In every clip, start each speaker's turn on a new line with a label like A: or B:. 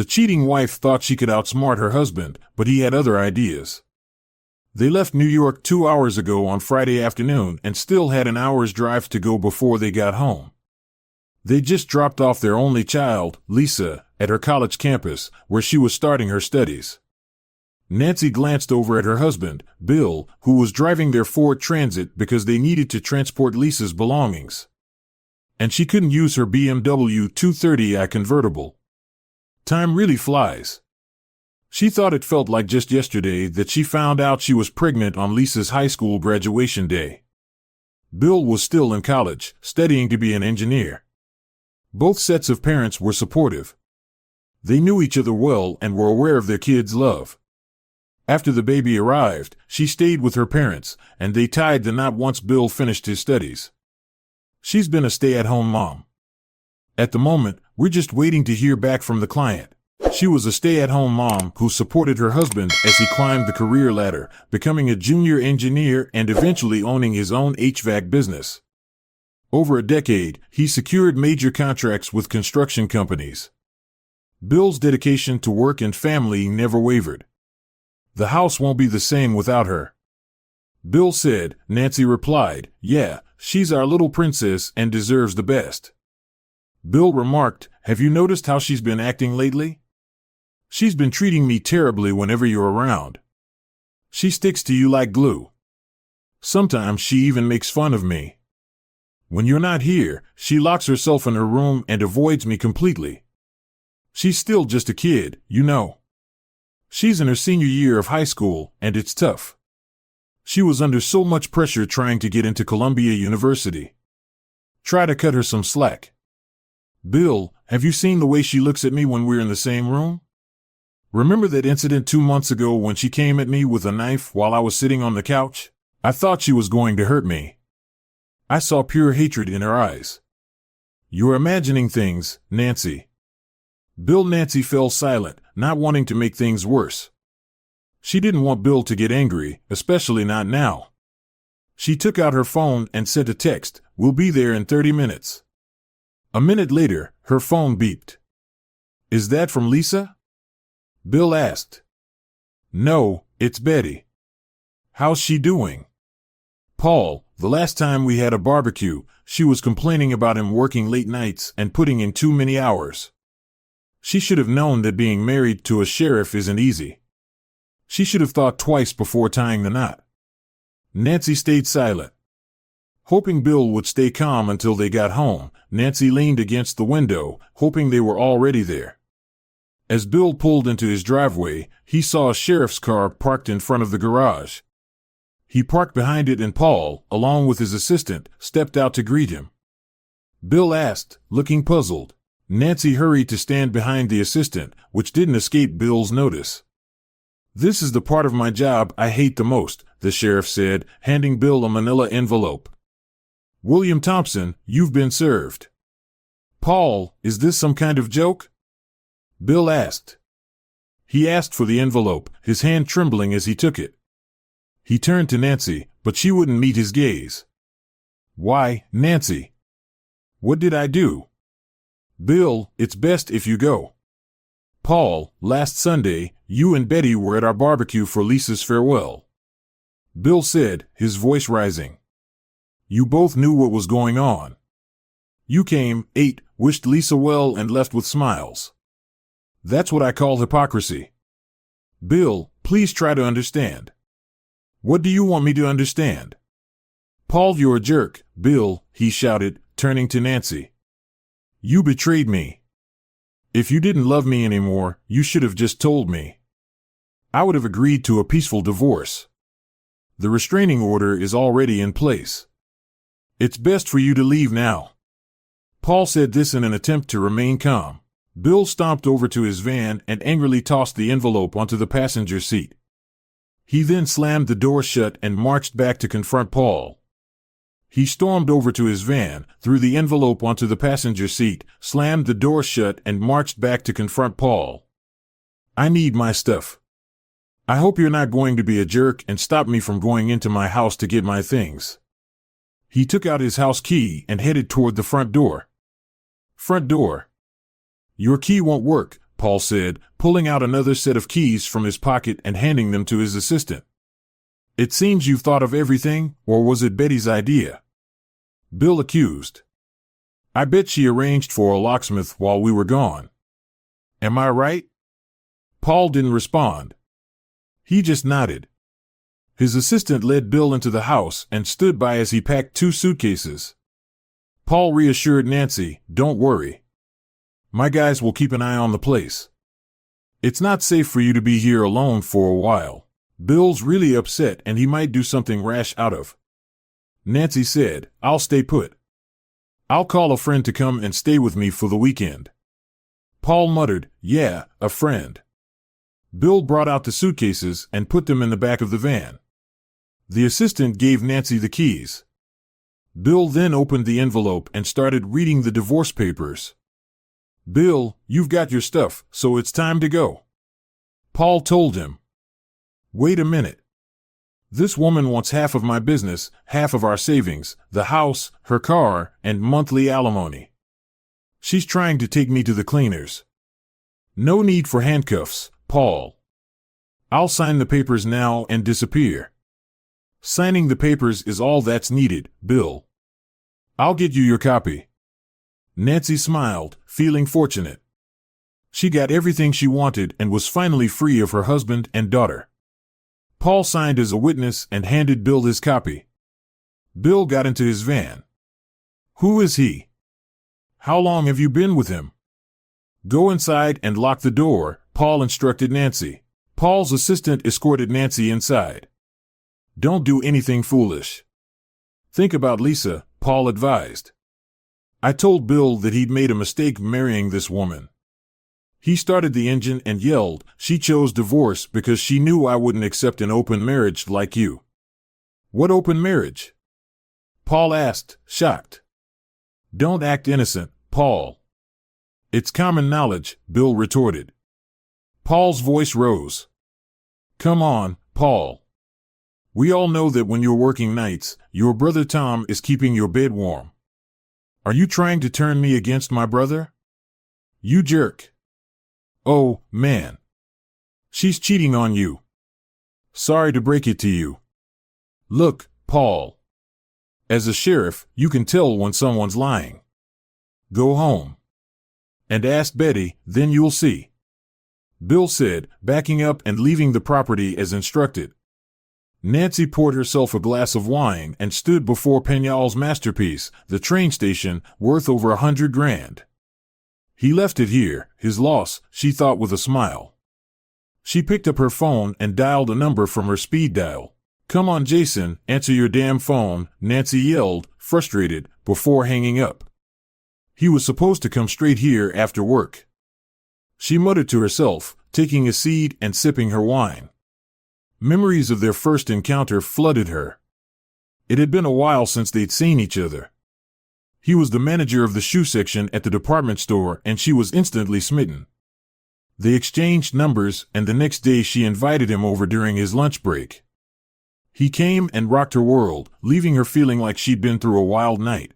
A: The cheating wife thought she could outsmart her husband, but he had other ideas. They left New York 2 hours ago on Friday afternoon and still had an hour's drive to go before they got home. They just dropped off their only child, Lisa, at her college campus, where she was starting her studies. Nancy glanced over at her husband, Bill, who was driving their Ford Transit because they needed to transport Lisa's belongings. And she couldn't use her BMW 230i convertible. Time really flies. She thought it felt like just yesterday that she found out she was pregnant on Lisa's high school graduation day. Bill was still in college, studying to be an engineer. Both sets of parents were supportive. They knew each other well and were aware of their kids' love. After the baby arrived, she stayed with her parents, and they tied the knot once Bill finished his studies. She's been a stay-at-home mom. At the moment, we're just waiting to hear back from the client. She was a stay-at-home mom who supported her husband as he climbed the career ladder, becoming a junior engineer and eventually owning his own HVAC business. Over a decade, he secured major contracts with construction companies. Bill's dedication to work and family never wavered. The house won't be the same without her. Bill said. Nancy replied, "Yeah, she's our little princess and deserves the best." Bill remarked, "Have you noticed how she's been acting lately? She's been treating me terribly whenever you're around. She sticks to you like glue. Sometimes she even makes fun of me. When you're not here, she locks herself in her room and avoids me completely. She's still just a kid, you know. She's in her senior year of high school, and it's tough. She was under so much pressure trying to get into Columbia University. Try to cut her some slack." "Bill, have you seen the way she looks at me when we're in the same room? Remember that incident 2 months ago when she came at me with a knife while I was sitting on the couch? I thought she was going to hurt me. I saw pure hatred in her eyes." "You're imagining things, Nancy." Nancy fell silent, not wanting to make things worse. She didn't want Bill to get angry, especially not now. She took out her phone and sent a text, "We'll be there in 30 minutes. A minute later, her phone beeped. "Is that from Lisa?" Bill asked. "No, it's Betty." "How's she doing?" "Paul, the last time we had a barbecue, she was complaining about him working late nights and putting in too many hours. She should have known that being married to a sheriff isn't easy. She should have thought twice before tying the knot." Nancy stayed silent. Hoping Bill would stay calm until they got home, Nancy leaned against the window, hoping they were already there. As Bill pulled into his driveway, he saw a sheriff's car parked in front of the garage. He parked behind it and Paul, along with his assistant, stepped out to greet him. Bill asked, looking puzzled. Nancy hurried to stand behind the assistant, which didn't escape Bill's notice. "This is the part of my job I hate the most," the sheriff said, handing Bill a manila envelope. "William Thompson, you've been served." "Paul, is this some kind of joke?" Bill asked. He asked for the envelope, his hand trembling as he took it. He turned to Nancy, but she wouldn't meet his gaze. "Why, Nancy? What did I do?" "Bill, it's best if you go. Paul, last Sunday, you and Betty were at our barbecue for Lisa's farewell," Bill said, his voice rising. "You both knew what was going on. You came, ate, wished Lisa well and left with smiles. That's what I call hypocrisy. Bill, please try to understand." "What do you want me to understand?" "Paul, you're a jerk, Bill," he shouted, turning to Nancy. "You betrayed me. If you didn't love me anymore, you should have just told me. I would have agreed to a peaceful divorce. The restraining order is already in place. It's best for you to leave now." Paul said this in an attempt to remain calm. Bill stomped over to his van and angrily tossed the envelope onto the passenger seat. He then slammed the door shut and marched back to confront Paul. He stormed over to his van, threw the envelope onto the passenger seat, slammed the door shut and marched back to confront Paul. "I need my stuff. I hope you're not going to be a jerk and stop me from going into my house to get my things." He took out his house key and headed toward the front door. "Front door? Your key won't work," Paul said, pulling out another set of keys from his pocket and handing them to his assistant. It seems you've thought of everything, or was it Betty's idea? Bill accused. I bet she arranged for a locksmith while we were gone. Am I right? Paul didn't respond. He just nodded. His assistant led Bill into the house and stood by as he packed 2 suitcases. Paul reassured Nancy, "Don't worry. My guys will keep an eye on the place. It's not safe for you to be here alone for a while. Bill's really upset and he might do something rash out of." Nancy said, "I'll stay put. I'll call a friend to come and stay with me for the weekend." Paul muttered, "Yeah, a friend." Bill brought out the suitcases and put them in the back of the van. The assistant gave Nancy the keys. Bill then opened the envelope and started reading the divorce papers. "Bill, you've got your stuff, so it's time to go," Paul told him. "Wait a minute. This woman wants half of my business, half of our savings, the house, her car, and monthly alimony. She's trying to take me to the cleaners. No need for handcuffs, Paul. I'll sign the papers now and disappear. Signing the papers is all that's needed, Bill. I'll get you your copy." Nancy smiled, feeling fortunate. She got everything she wanted and was finally free of her husband and daughter. Paul signed as a witness and handed Bill his copy. Bill got into his van. "Who is he? How long have you been with him?" "Go inside and lock the door," Paul instructed Nancy. Paul's assistant escorted Nancy inside. "Don't do anything foolish. Think about Lisa," Paul advised. "I told Bill that he'd made a mistake marrying this woman. He started the engine and yelled, 'She chose divorce because she knew I wouldn't accept an open marriage like you.'" "What open marriage?" Paul asked, shocked. "Don't act innocent, Paul." "It's common knowledge," Bill retorted. Paul's voice rose. "Come on, Paul. We all know that when you're working nights, your brother Tom is keeping your bed warm. Are you trying to turn me against my brother? You jerk. Oh, man. She's cheating on you. Sorry to break it to you. Look, Paul. As a sheriff, you can tell when someone's lying. Go home. And ask Betty, then you'll see," Bill said, backing up and leaving the property as instructed. Nancy poured herself a glass of wine and stood before Peñal's masterpiece, the train station, worth over $100,000. He left it here, his loss, she thought with a smile. She picked up her phone and dialed a number from her speed dial. "Come on, Jason, answer your damn phone," Nancy yelled, frustrated, before hanging up. He was supposed to come straight here after work. She muttered to herself, taking a seat and sipping her wine. Memories of their first encounter flooded her. It had been a while since they'd seen each other. He was the manager of the shoe section at the department store, and she was instantly smitten. They exchanged numbers, and the next day she invited him over during his lunch break. He came and rocked her world, leaving her feeling like she'd been through a wild night.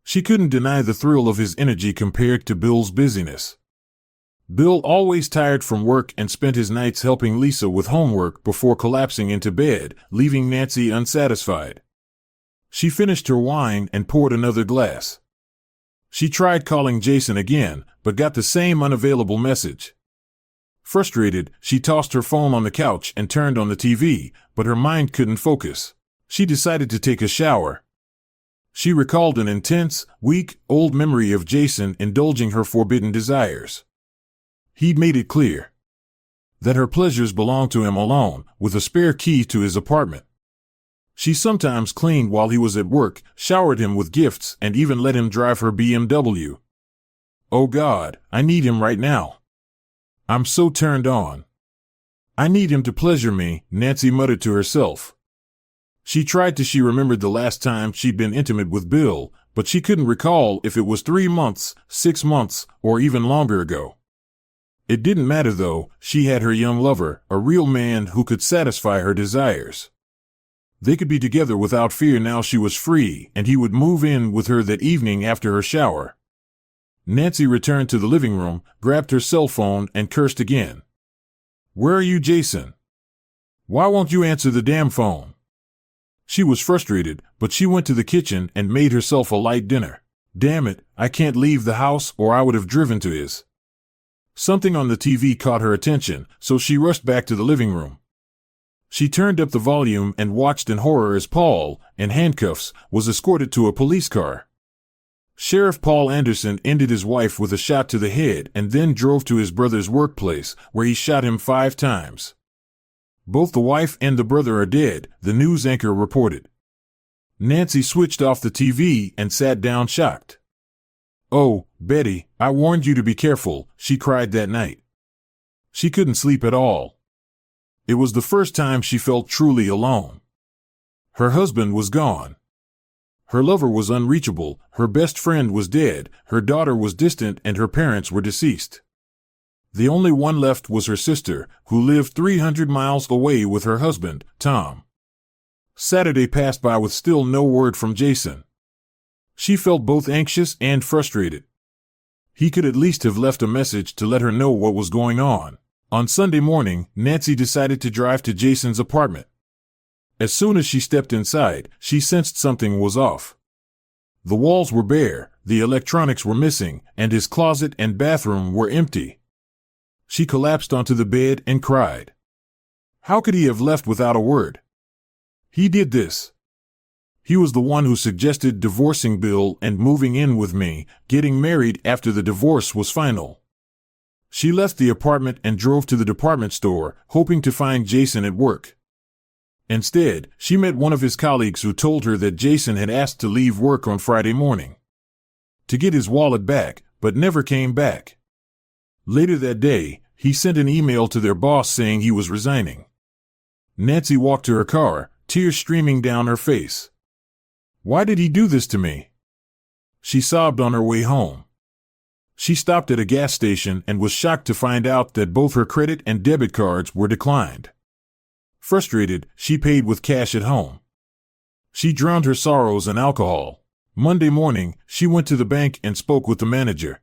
A: She couldn't deny the thrill of his energy compared to Bill's busyness. Bill always tired from work and spent his nights helping Lisa with homework before collapsing into bed, leaving Nancy unsatisfied. She finished her wine and poured another glass. She tried calling Jason again, but got the same unavailable message. Frustrated, she tossed her phone on the couch and turned on the TV, but her mind couldn't focus. She decided to take a shower. She recalled an intense, week-old memory of Jason indulging her forbidden desires. He'd made it clear that her pleasures belonged to him alone, with a spare key to his apartment. She sometimes cleaned while he was at work, showered him with gifts, and even let him drive her BMW. "Oh God, I need him right now. I'm so turned on. I need him to pleasure me," Nancy muttered to herself. She tried to remembered the last time she'd been intimate with Bill, but she couldn't recall if it was 3 months, 6 months, or even longer ago. It didn't matter though, she had her young lover, a real man who could satisfy her desires. They could be together without fear now she was free, and he would move in with her that evening after her shower. Nancy returned to the living room, grabbed her cell phone, and cursed again. "Where are you, Jason? Why won't you answer the damn phone?" She was frustrated, but she went to the kitchen and made herself a light dinner. "Damn it, I can't leave the house or I would have driven to his." Something on the TV caught her attention, so she rushed back to the living room. She turned up the volume and watched in horror as Paul, in handcuffs, was escorted to a police car. Sheriff Paul Anderson ended his wife with a shot to the head and then drove to his brother's workplace, where he shot him 5 times. Both the wife and the brother are dead, the news anchor reported. Nancy switched off the TV and sat down shocked. "Oh, Betty, I warned you to be careful," she cried that night. She couldn't sleep at all. It was the first time she felt truly alone. Her husband was gone. Her lover was unreachable, her best friend was dead, her daughter was distant, and her parents were deceased. The only one left was her sister, who lived 300 miles away with her husband, Tom. Saturday passed by with still no word from Jason. She felt both anxious and frustrated. He could at least have left a message to let her know what was going on. On Sunday morning, Nancy decided to drive to Jason's apartment. As soon as she stepped inside, she sensed something was off. The walls were bare, the electronics were missing, and his closet and bathroom were empty. She collapsed onto the bed and cried. How could he have left without a word? He did this. He was the one who suggested divorcing Bill and moving in with me, getting married after the divorce was final. She left the apartment and drove to the department store, hoping to find Jason at work. Instead, she met one of his colleagues who told her that Jason had asked to leave work on Friday morning to get his wallet back, but never came back. Later that day, he sent an email to their boss saying he was resigning. Nancy walked to her car, tears streaming down her face. Why did he do this to me? She sobbed on her way home. She stopped at a gas station and was shocked to find out that both her credit and debit cards were declined. Frustrated, she paid with cash at home. She drowned her sorrows in alcohol. Monday morning, she went to the bank and spoke with the manager.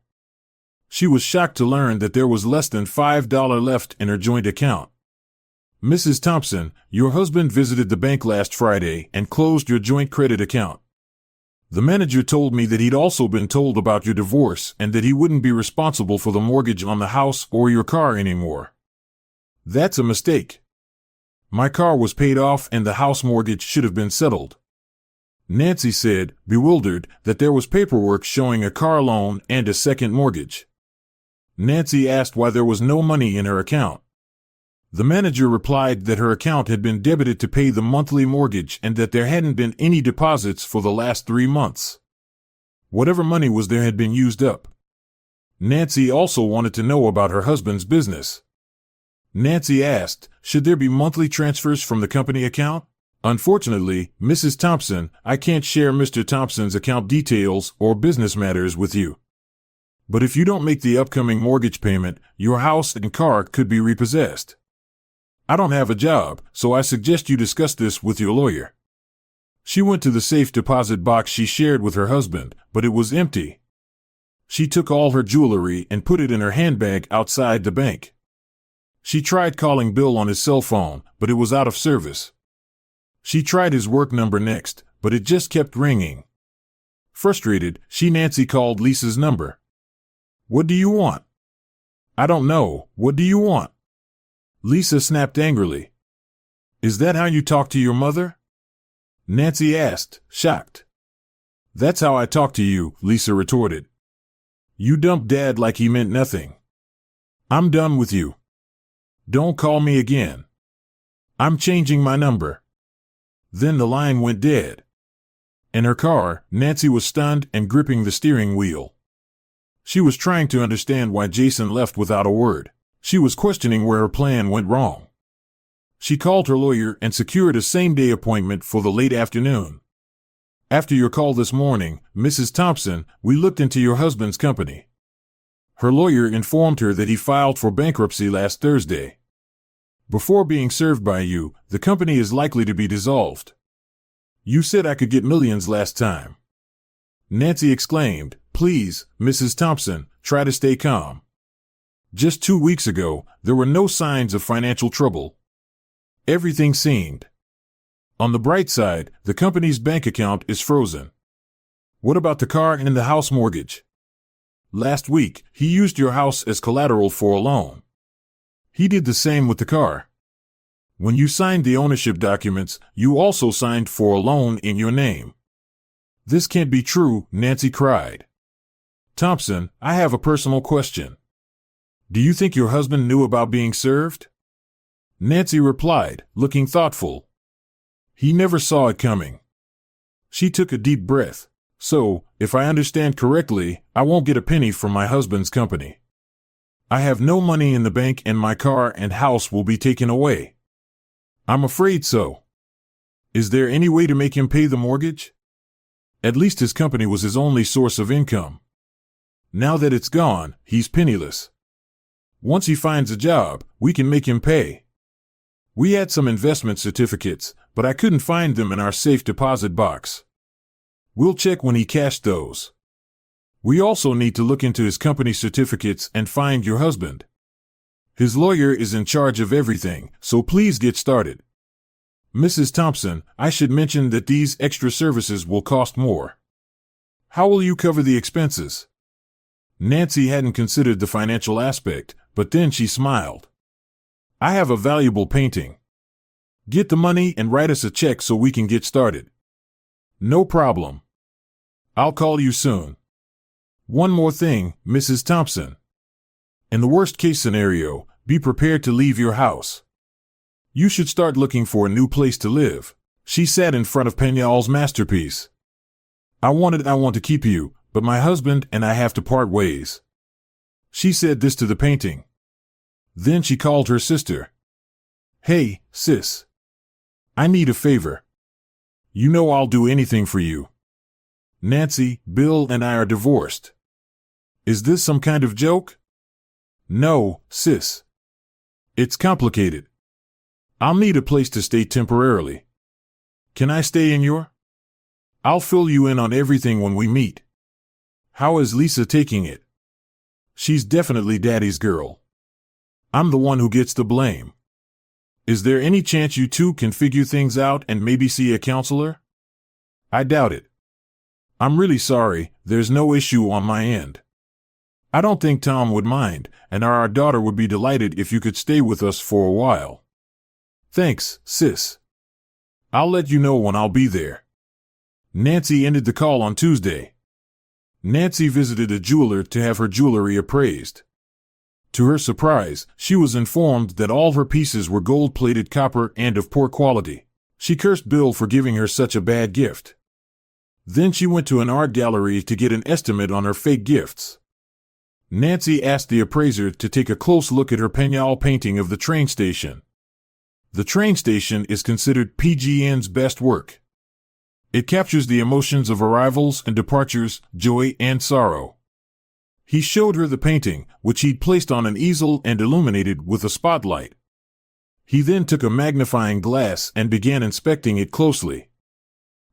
A: She was shocked to learn that there was less than $5 left in her joint account. Mrs. Thompson, your husband visited the bank last Friday and closed your joint credit account. The manager told me that he'd also been told about your divorce and that he wouldn't be responsible for the mortgage on the house or your car anymore. That's a mistake. My car was paid off and the house mortgage should have been settled. Nancy said, bewildered, that there was paperwork showing a car loan and a second mortgage. Nancy asked why there was no money in her account. The manager replied that her account had been debited to pay the monthly mortgage and that there hadn't been any deposits for the last 3 months. Whatever money was there had been used up. Nancy also wanted to know about her husband's business. Nancy asked, should there be monthly transfers from the company account? Unfortunately, Mrs. Thompson, I can't share Mr. Thompson's account details or business matters with you. But if you don't make the upcoming mortgage payment, your house and car could be repossessed. I don't have a job, so I suggest you discuss this with your lawyer. She went to the safe deposit box she shared with her husband, but it was empty. She took all her jewelry and put it in her handbag outside the bank. She tried calling Bill on his cell phone, but it was out of service. She tried his work number next, but it just kept ringing. Frustrated, Nancy called Lisa's number. What do you want? I don't know. What do you want? Lisa snapped angrily. Is that how you talk to your mother? Nancy asked, shocked. That's how I talk to you, Lisa retorted. You dumped Dad like he meant nothing. I'm done with you. Don't call me again. I'm changing my number. Then the line went dead. In her car, Nancy was stunned and gripping the steering wheel. She was trying to understand why Jason left without a word. She was questioning where her plan went wrong. She called her lawyer and secured a same-day appointment for the late afternoon. After your call this morning, Mrs. Thompson, we looked into your husband's company. Her lawyer informed her that he filed for bankruptcy last Thursday. Before being served by you, the company is likely to be dissolved. You said I could get millions last time. Nancy exclaimed, Please, Mrs. Thompson, try to stay calm. Just 2 weeks ago, there were no signs of financial trouble. Everything seemed. On the bright side, the company's bank account is frozen. What about the car and the house mortgage? Last week, he used your house as collateral for a loan. He did the same with the car. When you signed the ownership documents, you also signed for a loan in your name. This can't be true, Nancy cried. Thompson, I have a personal question. Do you think your husband knew about being served? Nancy replied, looking thoughtful. He never saw it coming. She took a deep breath. So, if I understand correctly, I won't get a penny from my husband's company. I have no money in the bank and my car and house will be taken away. I'm afraid so. Is there any way to make him pay the mortgage? At least his company was his only source of income. Now that it's gone, he's penniless. Once he finds a job, we can make him pay. We had some investment certificates, but I couldn't find them in our safe deposit box. We'll check when he cashed those. We also need to look into his company certificates and find your husband. His lawyer is in charge of everything, so please get started. Mrs. Thompson, I should mention that these extra services will cost more. How will you cover the expenses? Nancy hadn't considered the financial aspect, but then she smiled. I have a valuable painting. Get the money and write us a check so we can get started. No problem. I'll call you soon. One more thing, Mrs. Thompson. In the worst-case scenario, be prepared to leave your house. You should start looking for a new place to live. She sat in front of Peñal's masterpiece. I want to keep you, but my husband and I have to part ways. She said this to the painting. Then she called her sister. Hey, sis. I need a favor. You know I'll do anything for you. Nancy, Bill and I are divorced. Is this some kind of joke? No, sis. It's complicated. I'll need a place to stay temporarily. Can I stay in your? I'll fill you in on everything when we meet. How is Lisa taking it? She's definitely Daddy's girl. I'm the one who gets the blame. Is there any chance you two can figure things out and maybe see a counselor? I doubt it. I'm really sorry, there's no issue on my end. I don't think Tom would mind, and our daughter would be delighted if you could stay with us for a while. Thanks, sis. I'll let you know when I'll be there. Nancy ended the call on Tuesday. Nancy visited a jeweler to have her jewelry appraised. To her surprise, she was informed that all her pieces were gold-plated copper and of poor quality. She cursed Bill for giving her such a bad gift. Then she went to an art gallery to get an estimate on her fake gifts. Nancy asked the appraiser to take a close look at her Peñal painting of the train station. The train station is considered PGN's best work. It captures the emotions of arrivals and departures, joy and sorrow. He showed her the painting, which he'd placed on an easel and illuminated with a spotlight. He then took a magnifying glass and began inspecting it closely.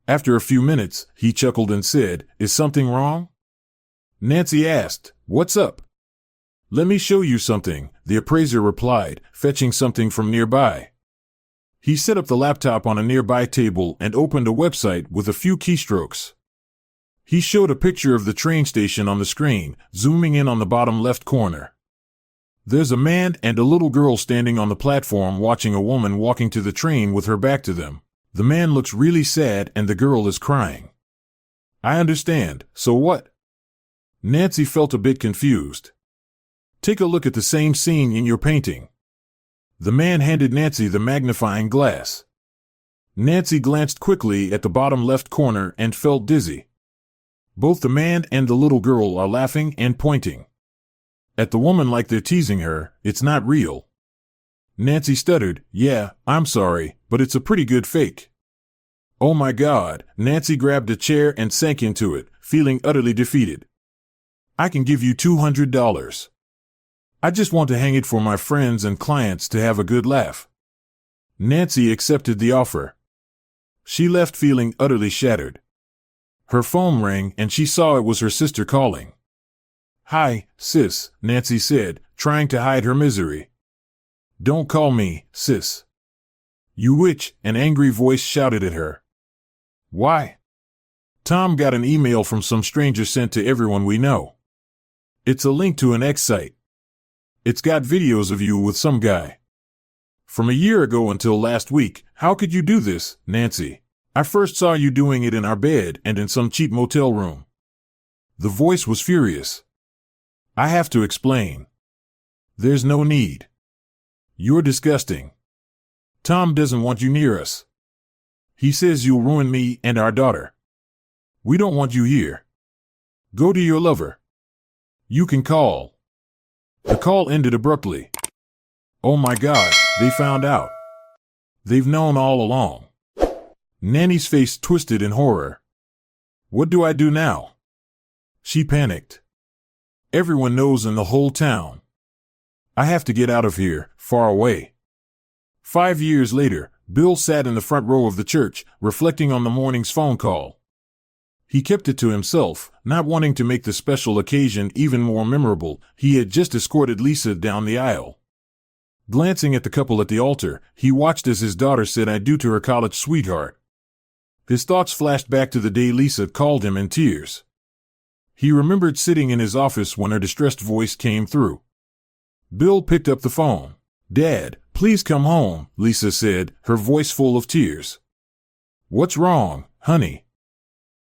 A: After a few minutes, he chuckled and said, "Is something wrong?" Nancy asked, "What's up?" "Let me show you something," the appraiser replied, fetching something from nearby. He set up the laptop on a nearby table and opened a website with a few keystrokes. He showed a picture of the train station on the screen, zooming in on the bottom left corner. There's a man and a little girl standing on the platform watching a woman walking to the train with her back to them. The man looks really sad and the girl is crying. I understand, so what? Nancy felt a bit confused. Take a look at the same scene in your painting. The man handed Nancy the magnifying glass. Nancy glanced quickly at the bottom left corner and felt dizzy. Both the man and the little girl are laughing and pointing at the woman like they're teasing her. It's not real. Nancy stuttered, "Yeah, I'm sorry, but it's a pretty good fake." Oh my God, Nancy grabbed a chair and sank into it, feeling utterly defeated. "I can give you $200. I just want to hang it for my friends and clients to have a good laugh." Nancy accepted the offer. She left feeling utterly shattered. Her phone rang and she saw it was her sister calling. "Hi, sis," Nancy said, trying to hide her misery. "Don't call me, sis. You witch," an angry voice shouted at her. "Why?" "Tom got an email from some stranger sent to everyone we know. It's a link to an X site. It's got videos of you with some guy. From a year ago until last week. How could you do this, Nancy? I first saw you doing it in our bed and in some cheap motel room." The voice was furious. "I have to explain. There's no need. You're disgusting. Tom doesn't want you near us. He says you'll ruin me and our daughter. We don't want you here. Go to your lover. You can call." The call ended abruptly. "Oh my God, they found out. They've known all along." Nanny's face twisted in horror. "What do I do now?" She panicked. "Everyone knows in the whole town. I have to get out of here, far away." 5 years later, Bill sat in the front row of the church, reflecting on the morning's phone call. He kept it to himself, not wanting to make the special occasion even more memorable. He had just escorted Lisa down the aisle. Glancing at the couple at the altar, he watched as his daughter said "I do" to her college sweetheart. His thoughts flashed back to the day Lisa called him in tears. He remembered sitting in his office when her distressed voice came through. Bill picked up the phone. "Dad, please come home," Lisa said, her voice full of tears. "What's wrong, honey?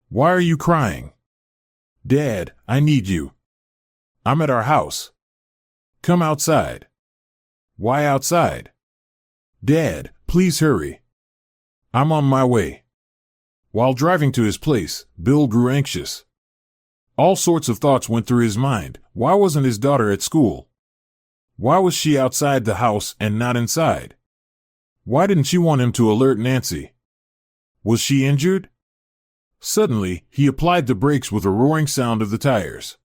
A: Why are you crying?" "Dad, I need you. I'm at our house. Come outside." "Why outside?" "Dad, please hurry. I'm on my way." While driving to his place, Bill grew anxious. All sorts of thoughts went through his mind. Why wasn't his daughter at school? Why was she outside the house and not inside? Why didn't she want him to alert Nancy? Was she injured? Suddenly, he applied the brakes with a roaring sound of the tires.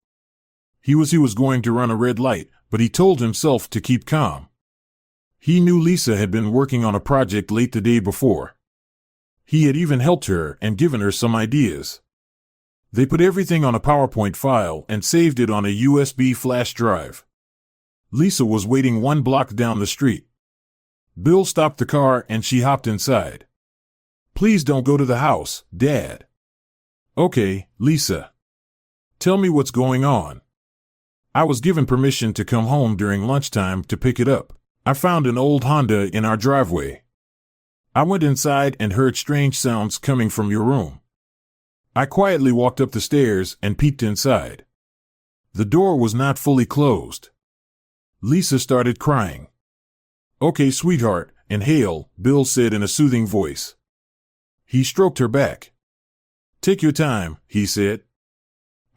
A: He was going to run a red light, but he told himself to keep calm. He knew Lisa had been working on a project late the day before. He had even helped her and given her some ideas. They put everything on a PowerPoint file and saved it on a USB flash drive. Lisa was waiting 1 block down the street. Bill stopped the car and she hopped inside. "Please don't go to the house, Dad." "Okay, Lisa. Tell me what's going on." "I was given permission to come home during lunchtime to pick it up. I found an old Honda in our driveway. I went inside and heard strange sounds coming from your room. I quietly walked up the stairs and peeked inside. The door was not fully closed." Lisa started crying. "Okay, sweetheart, inhale," Bill said in a soothing voice. He stroked her back. "Take your time," he said.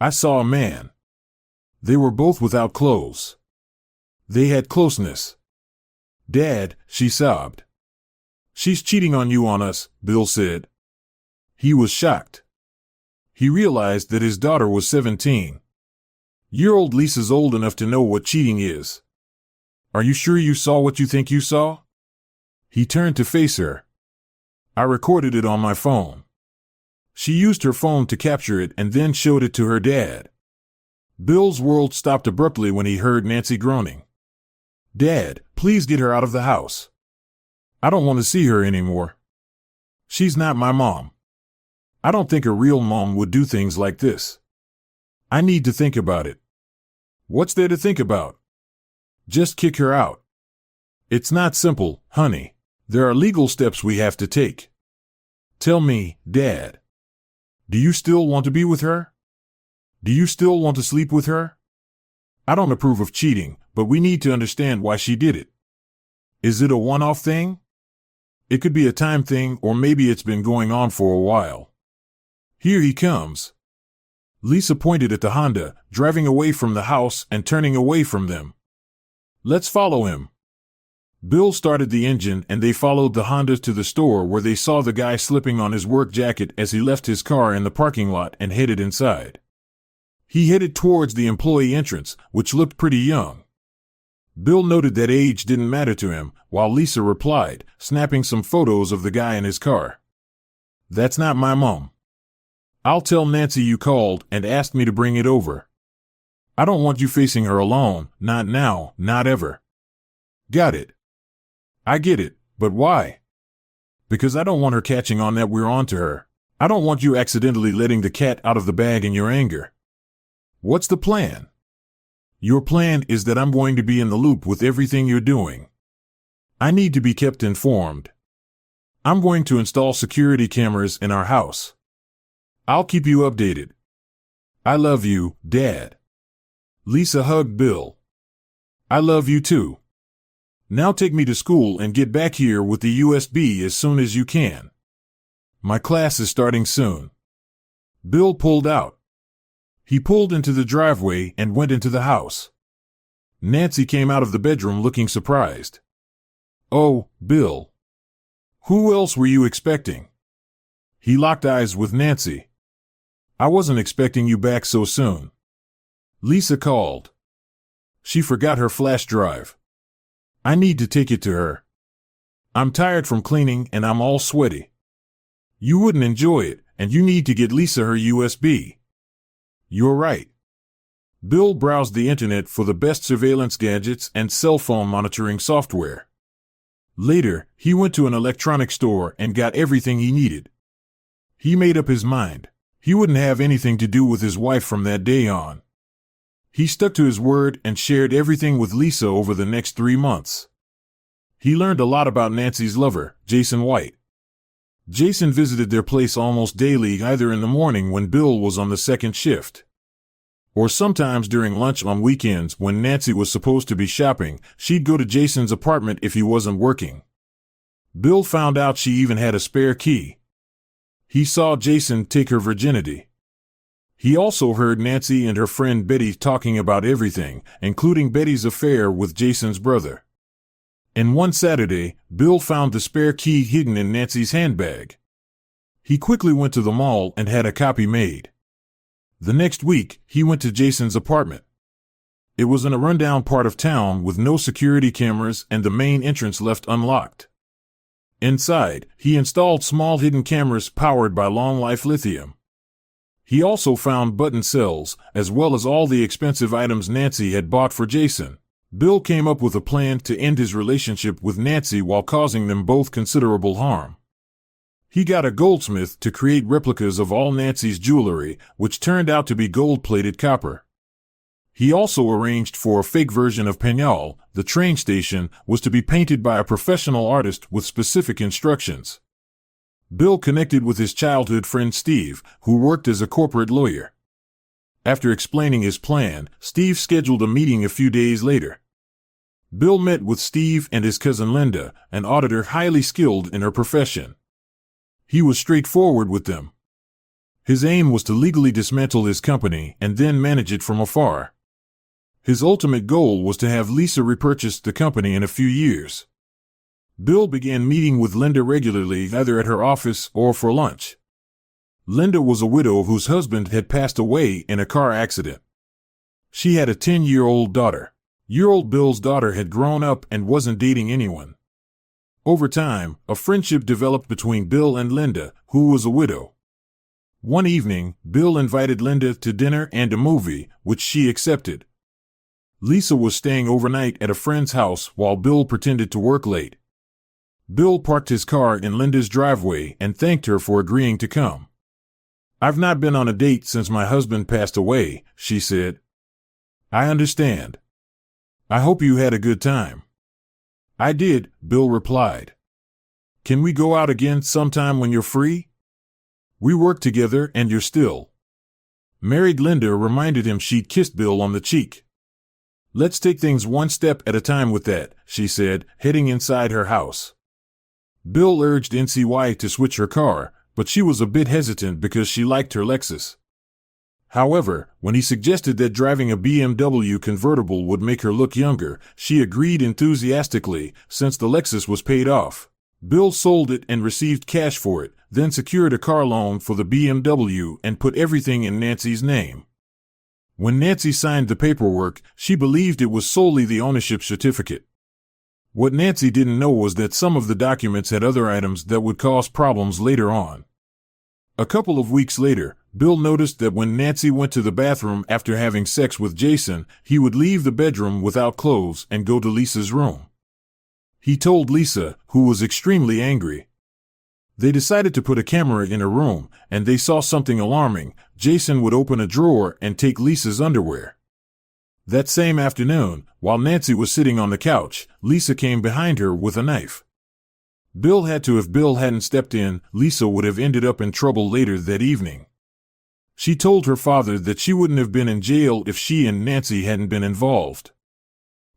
A: "I saw a man. They were both without clothes. They had closeness." "Dad," she sobbed. "She's cheating on you on us," Bill said. He was shocked. He realized that his daughter was 17. Year-old Lisa's old enough to know what cheating is. "Are you sure you saw what you think you saw?" He turned to face her. "I recorded it on my phone." She used her phone to capture it and then showed it to her dad. Bill's world stopped abruptly when he heard Nancy groaning. "Dad, please get her out of the house. I don't want to see her anymore. She's not my mom. I don't think a real mom would do things like this. I need to think about it." "What's there to think about? Just kick her out." "It's not simple, honey. There are legal steps we have to take. Tell me, Dad, do you still want to be with her? Do you still want to sleep with her? I don't approve of cheating, but we need to understand why she did it. Is it a one-off thing? It could be a time thing, or maybe it's been going on for a while. Here he comes." Lisa pointed at the Honda, driving away from the house and turning away from them. "Let's follow him." Bill started the engine and they followed the Honda to the store where they saw the guy slipping on his work jacket as he left his car in the parking lot and headed inside. He headed towards the employee entrance, which looked pretty young. Bill noted that age didn't matter to him, while Lisa replied, snapping some photos of the guy in his car. "That's not my mom." I'll tell Nancy you called and asked me to bring it over. I don't want you facing her alone, not now, not ever. Got it. I get it, but why? Because I don't want her catching on that we're on to her. I don't want you accidentally letting the cat out of the bag in your anger. What's the plan? Your plan is that I'm going to be in the loop with everything you're doing. I need to be kept informed. I'm going to install security cameras in our house. I'll keep you updated. I love you, Dad. Lisa hugged Bill. I love you too. Now take me to school and get back here with the USB as soon as you can. My class is starting soon. Bill pulled out. He pulled into the driveway and went into the house. Nancy came out of the bedroom looking surprised. Oh, Bill. Who else were you expecting? He locked eyes with Nancy. I wasn't expecting you back so soon. Lisa called. She forgot her flash drive. I need to take it to her. I'm tired from cleaning and I'm all sweaty. You wouldn't enjoy it, and you need to get Lisa her USB. You're right. Bill browsed the internet for the best surveillance gadgets and cell phone monitoring software. Later, he went to an electronics store and got everything he needed. He made up his mind. He wouldn't have anything to do with his wife from that day on. He stuck to his word and shared everything with Lisa over the next 3 months. He learned a lot about Nancy's lover, Jason White. Jason visited their place almost daily, either in the morning when Bill was on the second shift, or sometimes during lunch on weekends when Nancy was supposed to be shopping. She'd go to Jason's apartment if he wasn't working. Bill found out she even had a spare key. He saw Jason take her virginity. He also heard Nancy and her friend Betty talking about everything, including Betty's affair with Jason's brother. And one Saturday, Bill found the spare key hidden in Nancy's handbag. He quickly went to the mall and had a copy made. The next week, he went to Jason's apartment. It was in a rundown part of town with no security cameras and the main entrance left unlocked. Inside, he installed small hidden cameras powered by long-life lithium. He also found button cells, as well as all the expensive items Nancy had bought for Jason. Bill came up with a plan to end his relationship with Nancy while causing them both considerable harm. He got a goldsmith to create replicas of all Nancy's jewelry, which turned out to be gold-plated copper. He also arranged for a fake version of Peñol. The train station was to be painted by a professional artist with specific instructions. Bill connected with his childhood friend Steve, who worked as a corporate lawyer. After explaining his plan, Steve scheduled a meeting a few days later. Bill met with Steve and his cousin Linda, an auditor highly skilled in her profession. He was straightforward with them. His aim was to legally dismantle his company and then manage it from afar. His ultimate goal was to have Lisa repurchase the company in a few years. Bill began meeting with Linda regularly, either at her office or for lunch. Linda was a widow whose husband had passed away in a car accident. She had a 10-year-old daughter. Year-old Bill's daughter had grown up and wasn't dating anyone. Over time, a friendship developed between Bill and Linda, who was a widow. One evening, Bill invited Linda to dinner and a movie, which she accepted. Lisa was staying overnight at a friend's house while Bill pretended to work late. Bill parked his car in Linda's driveway and thanked her for agreeing to come. "I've not been on a date since my husband passed away," she said. "I understand. I hope you had a good time." "I did," Bill replied. "Can we go out again sometime when you're free? We work together and you're still." Married Linda reminded him she'd kissed Bill on the cheek. "Let's take things one step at a time with that," she said, heading inside her house. Bill urged NCY to switch her car, but she was a bit hesitant because she liked her Lexus. However, when he suggested that driving a BMW convertible would make her look younger, she agreed enthusiastically, since the Lexus was paid off. Bill sold it and received cash for it, then secured a car loan for the BMW and put everything in Nancy's name. When Nancy signed the paperwork, she believed it was solely the ownership certificate. What Nancy didn't know was that some of the documents had other items that would cause problems later on. A couple of weeks later, Bill noticed that when Nancy went to the bathroom after having sex with Jason, he would leave the bedroom without clothes and go to Lisa's room. He told Lisa, who was extremely angry. They decided to put a camera in her room, and they saw something alarming. Jason would open a drawer and take Lisa's underwear. That same afternoon, while Nancy was sitting on the couch, Lisa came behind her with a knife. If Bill hadn't stepped in, Lisa would have ended up in trouble later that evening. She told her father that she wouldn't have been in jail if she and Nancy hadn't been involved.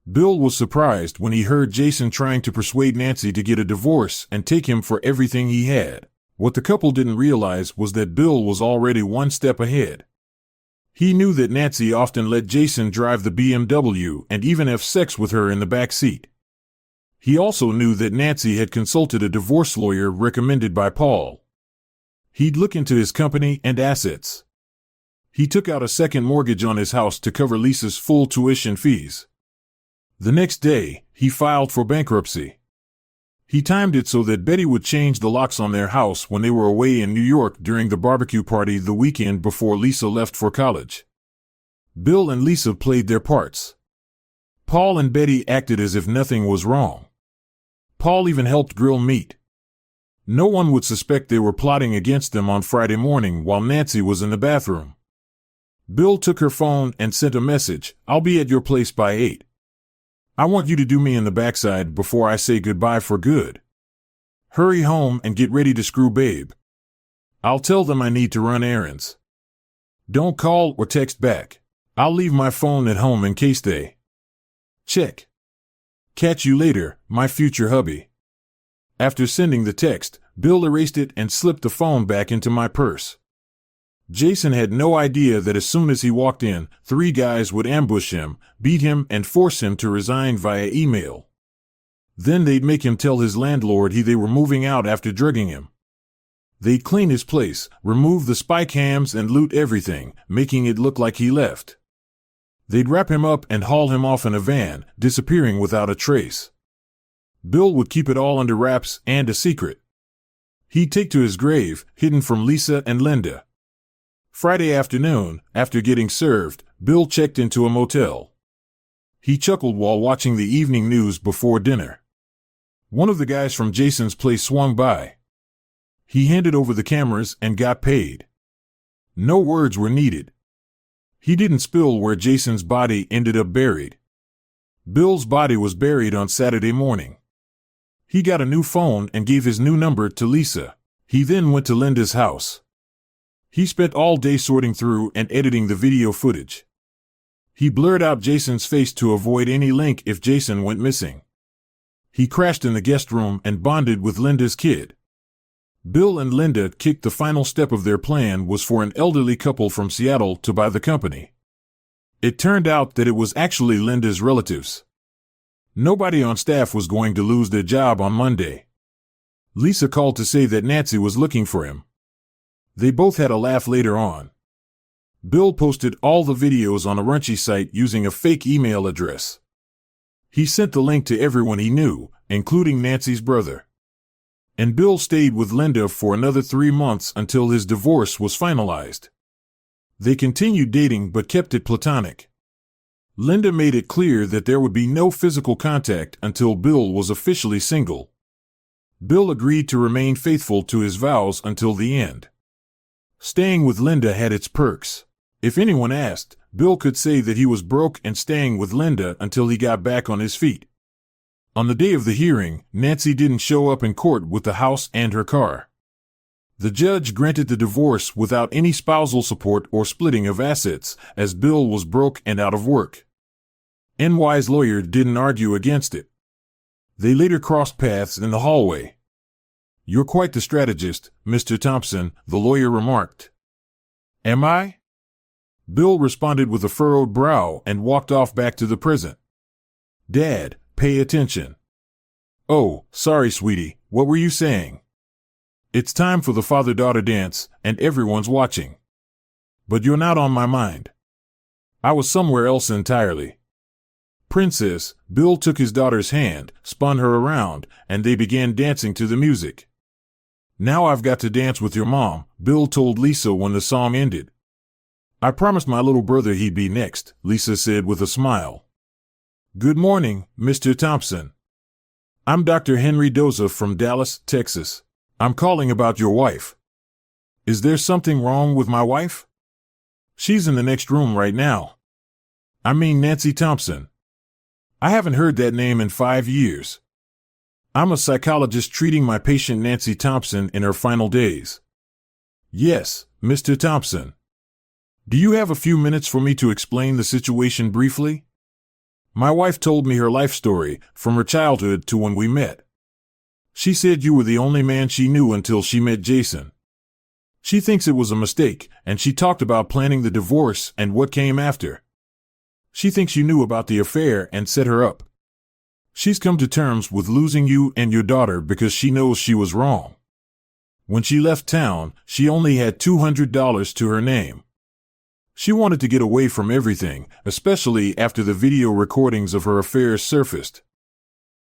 A: Bill was surprised when he heard Jason trying to persuade Nancy to get a divorce and take him for everything he had. What the couple didn't realize was that Bill was already one step ahead. He knew that Nancy often let Jason drive the BMW and even have sex with her in the back seat. He also knew that Nancy had consulted a divorce lawyer recommended by Paul. He'd look into his company and assets. He took out a second mortgage on his house to cover Lisa's full tuition fees. The next day, he filed for bankruptcy. He timed it so that Betty would change the locks on their house when they were away in New York during the barbecue party the weekend before Lisa left for college. Bill and Lisa played their parts. Paul and Betty acted as if nothing was wrong. Paul even helped grill meat. No one would suspect they were plotting against them on Friday morning while Nancy was in the bathroom. Bill took her phone and sent a message, "I'll be at your place by 8. I want you to do me in the backside before I say goodbye for good. Hurry home and get ready to screw Babe. I'll tell them I need to run errands. Don't call or text back. I'll leave my phone at home in case they check. Catch you later, my future hubby." After sending the text, Bill erased it and slipped the phone back into my purse. Jason had no idea that as soon as he walked in, 3 guys would ambush him, beat him, and force him to resign via email. Then they'd make him tell his landlord they were moving out after drugging him. They'd clean his place, remove the spy cams, and loot everything, making it look like he left. They'd wrap him up and haul him off in a van, disappearing without a trace. Bill would keep it all under wraps and a secret. He'd take to his grave, hidden from Lisa and Linda. Friday afternoon, after getting served, Bill checked into a motel. He chuckled while watching the evening news before dinner. One of the guys from Jason's place swung by. He handed over the cameras and got paid. No words were needed. He didn't spill where Jason's body ended up buried. Bill's body was buried on Saturday morning. He got a new phone and gave his new number to Lisa. He then went to Linda's house. He spent all day sorting through and editing the video footage. He blurred out Jason's face to avoid any link if Jason went missing. He crashed in the guest room and bonded with Linda's kid. Bill and Linda kicked the final step of their plan was for an elderly couple from Seattle to buy the company. It turned out that it was actually Linda's relatives. Nobody on staff was going to lose their job on Monday. Lisa called to say that Nancy was looking for him. They both had a laugh later on. Bill posted all the videos on a raunchy site using a fake email address. He sent the link to everyone he knew, including Nancy's brother. And Bill stayed with Linda for another 3 months until his divorce was finalized. They continued dating but kept it platonic. Linda made it clear that there would be no physical contact until Bill was officially single. Bill agreed to remain faithful to his vows until the end. Staying with Linda had its perks. If anyone asked, Bill could say that he was broke and staying with Linda until he got back on his feet. On the day of the hearing, Nancy didn't show up in court with the house and her car. The judge granted the divorce without any spousal support or splitting of assets, as Bill was broke and out of work. NY's lawyer didn't argue against it. They later crossed paths in the hallway. "You're quite the strategist, Mr. Thompson," the lawyer remarked. "Am I?" Bill responded with a furrowed brow and walked off back to the present. "Dad, pay attention." "Oh, sorry, sweetie, what were you saying?" "It's time for the father-daughter dance, and everyone's watching. But you're not on my mind." "I was somewhere else entirely." "Princess," Bill took his daughter's hand, spun her around, and they began dancing to the music. Now I've got to dance with your mom, Bill told Lisa when the song ended. I promised my little brother he'd be next, Lisa said with a smile. Good morning, Mr. Thompson. I'm Dr. Henry Doza from Dallas, Texas. I'm calling about your wife. Is there something wrong with my wife? She's in the next room right now. I mean Nancy Thompson. I haven't heard that name in 5 years. I'm a psychologist treating my patient Nancy Thompson in her final days. Yes, Mr. Thompson. Do you have a few minutes for me to explain the situation briefly? My wife told me her life story, from her childhood to when we met. She said you were the only man she knew until she met Jason. She thinks it was a mistake, and she talked about planning the divorce and what came after. She thinks you knew about the affair and set her up. She's come to terms with losing you and your daughter because she knows she was wrong. When she left town, she only had $200 to her name. She wanted to get away from everything, especially after the video recordings of her affairs surfaced.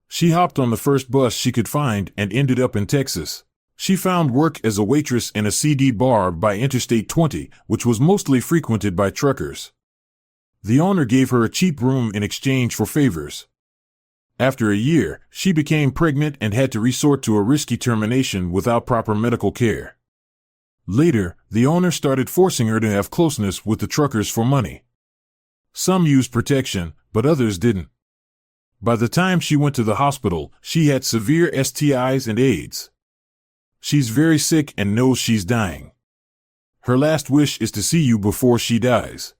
A: She hopped on the first bus she could find and ended up in Texas. She found work as a waitress in a CD bar by Interstate 20, which was mostly frequented by truckers. The owner gave her a cheap room in exchange for favors. After a year, she became pregnant and had to resort to a risky termination without proper medical care. Later, the owner started forcing her to have closeness with the truckers for money. Some used protection, but others didn't. By the time she went to the hospital, she had severe STIs and AIDS. She's very sick and knows she's dying. Her last wish is to see you before she dies.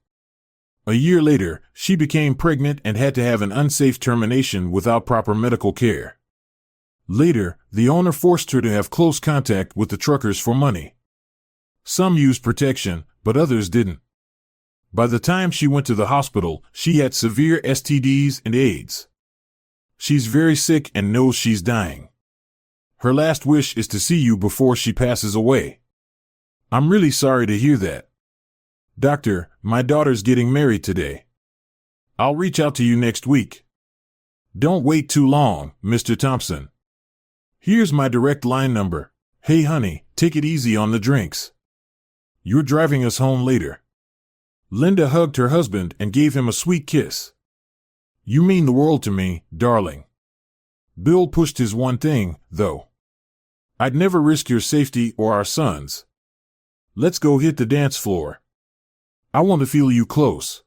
A: A year later, she became pregnant and had to have an unsafe termination without proper medical care. Later, the owner forced her to have close contact with the truckers for money. Some used protection, but others didn't. By the time she went to the hospital, she had severe STDs and AIDS. She's very sick and knows she's dying. Her last wish is to see you before she passes away. I'm really sorry to hear that. Doctor, my daughter's getting married today. I'll reach out to you next week. Don't wait too long, Mr. Thompson. Here's my direct line number. Hey honey, take it easy on the drinks. You're driving us home later. Linda hugged her husband and gave him a sweet kiss. You mean the world to me, darling. Bill pushed his one thing, though. I'd never risk your safety or our son's. Let's go hit the dance floor. I want to feel you close.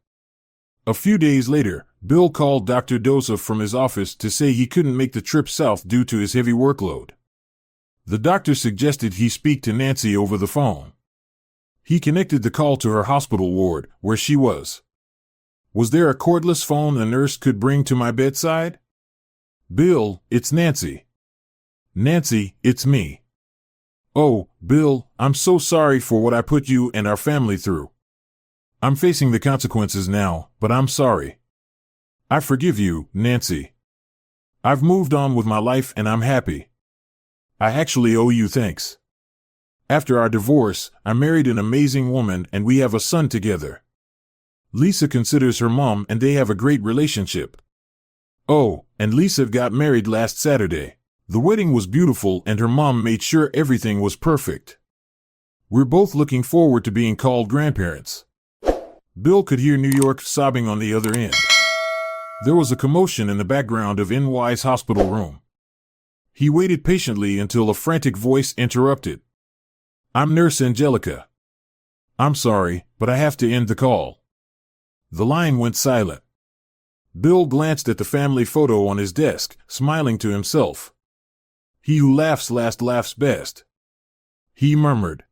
A: A few days later, Bill called Dr. Doza from his office to say he couldn't make the trip south due to his heavy workload. The doctor suggested he speak to Nancy over the phone. He connected the call to her hospital ward, where she was. Was there a cordless phone a nurse could bring to my bedside? Bill, it's Nancy. Nancy, it's me. Oh, Bill, I'm so sorry for what I put you and our family through. I'm facing the consequences now, but I'm sorry. I forgive you, Nancy. I've moved on with my life and I'm happy. I actually owe you thanks. After our divorce, I married an amazing woman and we have a son together. Lisa considers her mom and they have a great relationship. Oh, and Lisa got married last Saturday. The wedding was beautiful and her mom made sure everything was perfect. We're both looking forward to being called grandparents. Bill could hear New York sobbing on the other end. There was a commotion in the background of NY's hospital room. He waited patiently until a frantic voice interrupted. I'm Nurse Angelica. I'm sorry, but I have to end the call. The line went silent. Bill glanced at the family photo on his desk, smiling to himself. He who laughs last laughs best. He murmured.